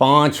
5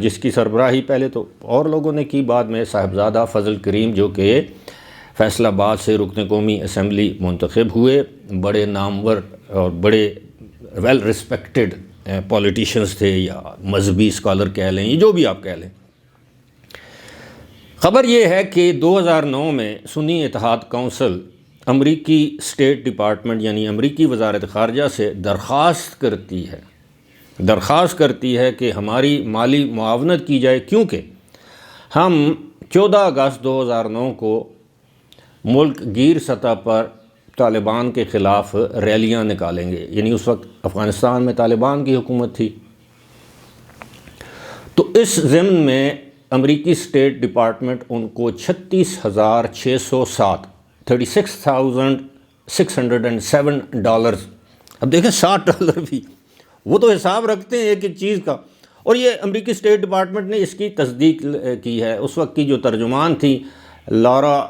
جس کی سربراہی پہلے تو اور لوگوں نے کی، بعد میں صاحبزادہ فضل کریم جو کہ فیصل آباد سے رکن قومی اسمبلی منتخب ہوئے، بڑے نامور اور بڑے ویل رسپیکٹڈ پولیٹیشنز تھے، یا مذہبی اسکالر کہہ لیں، یہ جو بھی آپ کہہ لیں۔ خبر یہ ہے کہ 2009 میں سنی اتحاد کونسل امریکی اسٹیٹ ڈپارٹمنٹ یعنی امریکی وزارت خارجہ سے درخواست کرتی ہے کہ ہماری مالی معاونت کی جائے، کیونکہ ہم 14 اگست 2009 کو ملک گیر سطح پر طالبان کے خلاف ریلیاں نکالیں گے، یعنی اس وقت افغانستان میں طالبان کی حکومت تھی۔ تو اس ضمن میں امریکی اسٹیٹ ڈپارٹمنٹ ان کو $36,607 $36,607 اب دیکھیں $60 بھی، وہ تو حساب رکھتے ہیں ایک ایک چیز کا۔ اور یہ امریکی اسٹیٹ ڈپارٹمنٹ نے اس کی تصدیق کی ہے۔ اس وقت کی جو ترجمان تھی لارا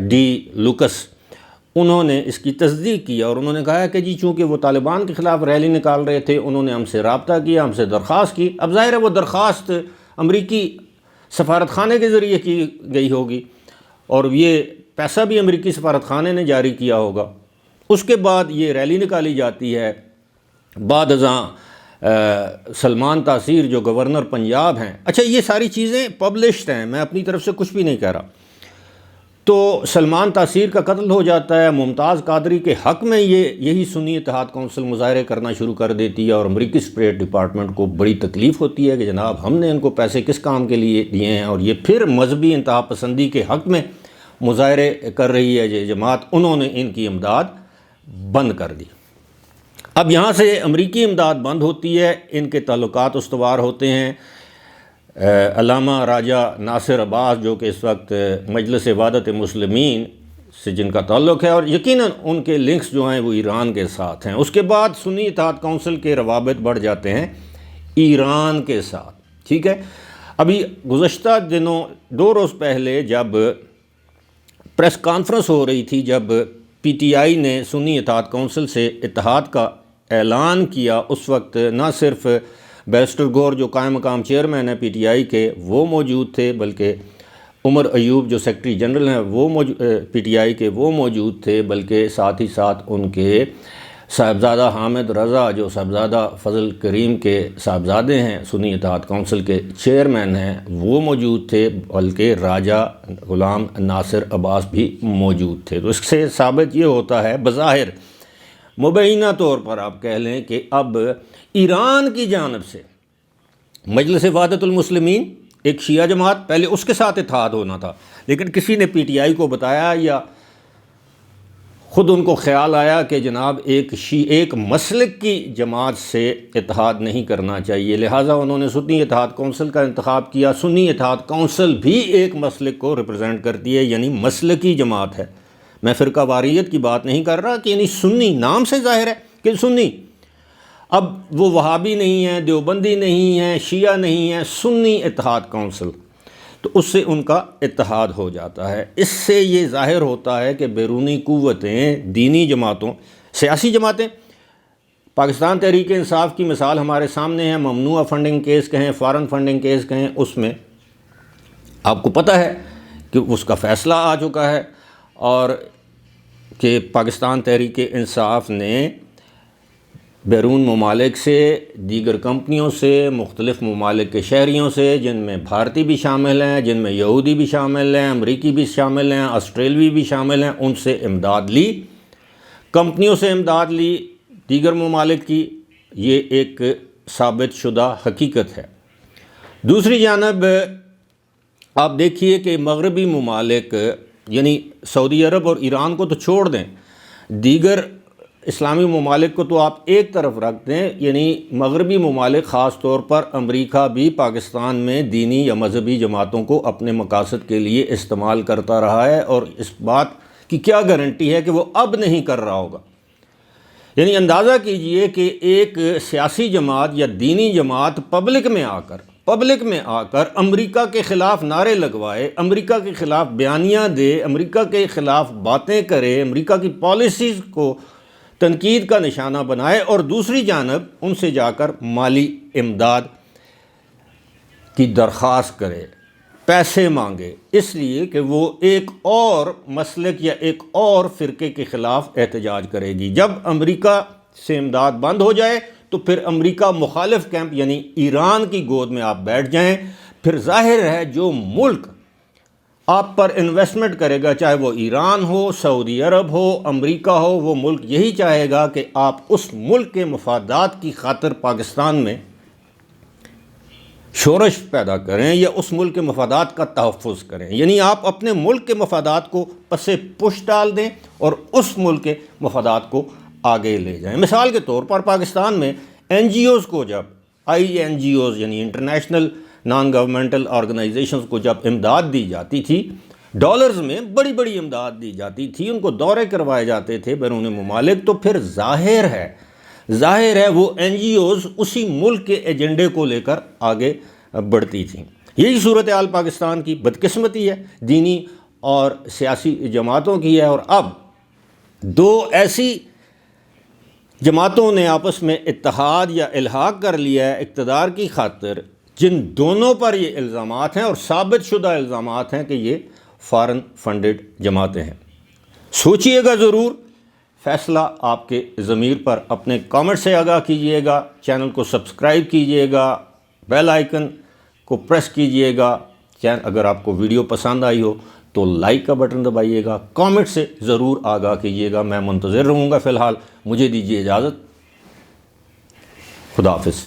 ڈی لوکس، انہوں نے اس کی تصدیق کی اور انہوں نے کہا کہ جی چونکہ وہ طالبان کے خلاف ریلی نکال رہے تھے، انہوں نے ہم سے رابطہ کیا، ہم سے درخواست کی۔ اب ظاہر ہے وہ درخواست امریکی سفارت خانے کے ذریعے کی گئی ہوگی، اور یہ پیسہ بھی امریکی سفارت خانے نے جاری کیا ہوگا۔ اس کے بعد یہ ریلی نکالی جاتی ہے۔ بعد ازاں سلمان تاثیر جو گورنر پنجاب ہیں، اچھا یہ ساری چیزیں پبلشڈ ہیں، میں اپنی طرف سے کچھ بھی نہیں کہہ رہا، تو سلمان تاثیر کا قتل ہو جاتا ہے۔ ممتاز قادری کے حق میں یہی سنی اتحاد کونسل مظاہرے کرنا شروع کر دیتی ہے، اور امریکی اسٹیٹ ڈپارٹمنٹ کو بڑی تکلیف ہوتی ہے کہ جناب ہم نے ان کو پیسے کس کام کے لیے دیے ہیں، اور یہ پھر مذہبی انتہا پسندی کے حق میں مظاہرے کر رہی ہے یہ جماعت، انہوں نے ان کی امداد بند کر دی۔ اب یہاں سے امریکی امداد بند ہوتی ہے، ان کے تعلقات استوار ہوتے ہیں علامہ راجہ ناصر عباس جو کہ اس وقت مجلس وحدت مسلمین سے جن کا تعلق ہے، اور یقیناً ان کے لنکس جو ہیں وہ ایران کے ساتھ ہیں۔ اس کے بعد سنی اتحاد کونسل کے روابط بڑھ جاتے ہیں ایران کے ساتھ، ٹھیک ہے۔ ابھی گزشتہ دنوں 2 روز پہلے جب پریس کانفرنس ہو رہی تھی، جب پی ٹی آئی نے سنی اتحاد کونسل سے اتحاد کا اعلان کیا، اس وقت نہ صرف بیرسٹر گور جو قائم مقام چیئرمین ہے پی ٹی آئی کے وہ موجود تھے، بلکہ عمر ایوب جو سیکرٹری جنرل ہیں وہ پی ٹی آئی کے وہ موجود تھے، بلکہ ساتھ ہی ساتھ ان کے صاحبزادہ حامد رضا جو صاحبزادہ فضل کریم کے صاحبزادے ہیں، سنی اتحاد کونسل کے چیئرمین ہیں، وہ موجود تھے، بلکہ راجہ غلام ناصر عباس بھی موجود تھے۔ تو اس سے ثابت یہ ہوتا ہے بظاہر مبینہ طور پر آپ کہہ لیں کہ اب ایران کی جانب سے مجلس وحدت المسلمین ایک شیعہ جماعت، پہلے اس کے ساتھ اتحاد ہونا تھا، لیکن کسی نے پی ٹی آئی کو بتایا یا خود ان کو خیال آیا کہ جناب ایک مسلک کی جماعت سے اتحاد نہیں کرنا چاہیے، لہٰذا انہوں نے سنی اتحاد کونسل کا انتخاب کیا۔ سنی اتحاد کونسل بھی ایک مسلک کو ریپرزینٹ کرتی ہے، یعنی مسلکی جماعت ہے۔ میں فرقہ واریت کی بات نہیں کر رہا کہ یعنی سنی، نام سے ظاہر ہے کہ سنی، اب وہ وہابی نہیں ہے، دیوبندی نہیں ہے، شیعہ نہیں ہے، سنی اتحاد کونسل، تو اس سے ان کا اتحاد ہو جاتا ہے۔ اس سے یہ ظاہر ہوتا ہے کہ بیرونی قوتیں، دینی جماعتوں، سیاسی جماعتیں، پاکستان تحریک انصاف کی مثال ہمارے سامنے ہے، ممنوعہ فنڈنگ کیس کہیں، فارن فنڈنگ کیس کہیں، اس میں آپ کو پتہ ہے کہ اس کا فیصلہ آ چکا ہے، اور کہ پاکستان تحریک انصاف نے بیرون ممالک سے، دیگر کمپنیوں سے، مختلف ممالک کے شہریوں سے، جن میں بھارتی بھی شامل ہیں، جن میں یہودی بھی شامل ہیں، امریکی بھی شامل ہیں، آسٹریلوی بھی شامل ہیں، ان سے امداد لی، کمپنیوں سے امداد لی دیگر ممالک کی۔ یہ ایک ثابت شدہ حقیقت ہے۔ دوسری جانب آپ دیکھیے کہ مغربی ممالک یعنی سعودی عرب اور ایران کو تو چھوڑ دیں، دیگر اسلامی ممالک کو تو آپ ایک طرف رکھ دیں، یعنی مغربی ممالک خاص طور پر امریکہ بھی پاکستان میں دینی یا مذہبی جماعتوں کو اپنے مقاصد کے لیے استعمال کرتا رہا ہے، اور اس بات کی کیا گارنٹی ہے کہ وہ اب نہیں کر رہا ہوگا۔ یعنی اندازہ کیجئے کہ ایک سیاسی جماعت یا دینی جماعت پبلک میں آ کر امریکہ کے خلاف نعرے لگوائے، امریکہ کے خلاف بیانیاں دے، امریکہ کے خلاف باتیں کرے، امریکہ کی پالیسیز کو تنقید کا نشانہ بنائے، اور دوسری جانب ان سے جا کر مالی امداد کی درخواست کرے، پیسے مانگے، اس لیے کہ وہ ایک اور مسلک یا ایک اور فرقے کے خلاف احتجاج کرے گی۔ جب امریکہ سے امداد بند ہو جائے تو پھر امریکہ مخالف کیمپ یعنی ایران کی گود میں آپ بیٹھ جائیں، پھر ظاہر ہے جو ملک آپ پر انویسٹمنٹ کرے گا، چاہے وہ ایران ہو، سعودی عرب ہو، امریکہ ہو، وہ ملک یہی چاہے گا کہ آپ اس ملک کے مفادات کی خاطر پاکستان میں شورش پیدا کریں یا اس ملک کے مفادات کا تحفظ کریں، یعنی آپ اپنے ملک کے مفادات کو پس پش ڈال دیں اور اس ملک کے مفادات کو آگے لے جائیں۔ مثال کے طور پر پاکستان میں NGOs کو جب INGOs یعنی انٹرنیشنل نان گورنمنٹل آرگنائزیشنز کو جب امداد دی جاتی تھی، ڈالرز میں بڑی بڑی امداد دی جاتی تھی، ان کو دورے کروائے جاتے تھے بیرون ممالک، تو پھر ظاہر ہے وہ NGOs اسی ملک کے ایجنڈے کو لے کر آگے بڑھتی تھیں۔ یہی صورتحال پاکستان کی بدقسمتی ہے، دینی اور سیاسی جماعتوں کی ہے، اور اب دو ایسی جماعتوں نے آپس میں اتحاد یا الحاق کر لیا ہے اقتدار کی خاطر، جن دونوں پر یہ الزامات ہیں اور ثابت شدہ الزامات ہیں کہ یہ فارن فنڈڈ جماعتیں ہیں۔ سوچئے گا ضرور، فیصلہ آپ کے ضمیر پر۔ اپنے کامنٹ سے آگاہ کیجئے گا، چینل کو سبسکرائب کیجئے گا، بیل آئیکن کو پریس کیجئے گا، اگر آپ کو ویڈیو پسند آئی ہو تو لائک کا بٹن دبائیے گا، کامنٹ سے ضرور آگاہ کیجئے گا، میں منتظر رہوں گا۔ فی الحال مجھے دیجیے اجازت، خدا حافظ۔